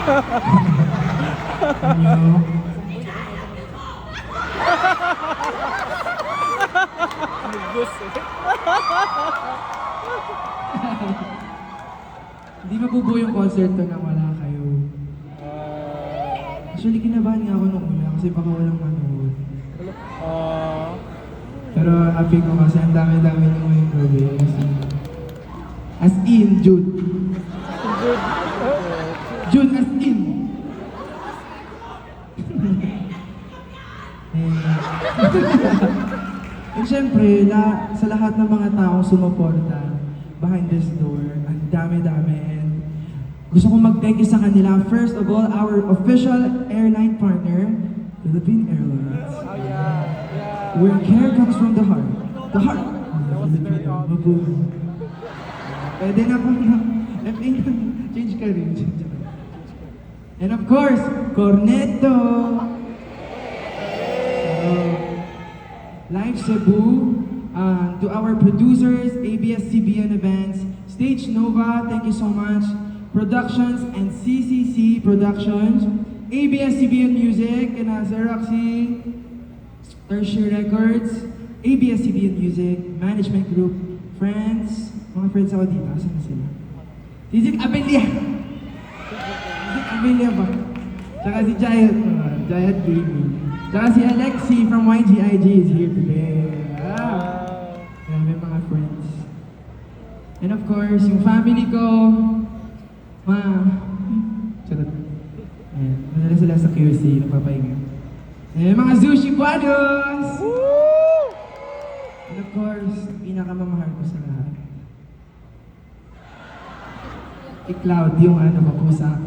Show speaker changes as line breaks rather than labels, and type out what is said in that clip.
Ano? Hindi mabubuo yung concert ko nang wala kayo. Actually, kinabahan nga ako nung una kasi baka walang manood. Pero happy ko kasi ang dami-dami nyo ngayong gabi. As in, June. June as in. And syempre, sa lahat ng mga taong sumuporta behind this door, ang dami-dami. And gusto kong mag-thank you sa kanila. First of all, our official airline partner, Philippine Airlines. Where care comes from the heart. The heart of the Filipino. Mabuhay. Pwede na po na. Change ka rin. And of course, Cornetto. Live Cebu. To our producers, ABS-CBN Events, Stage Nova, thank you so much. Productions and CCC Productions, ABS-CBN Music, and Xeroxy, Tertiary Records, ABS-CBN Music, Management Group, Friends, mga friends ako dito, asan na sila? Sizik Abelia! Sizik Abelia ba? Tsaka si Giant, Giant Gaming. Tsaka si Alexi from YGIG is here today. May mga friends. And of course, yung family ko, charot. Ayan, madala sila sa QC, nagpapahinga. Mga Zushi Buanos! And of course, pinakamamahal ko sa lahat. Cloud, yung papusa.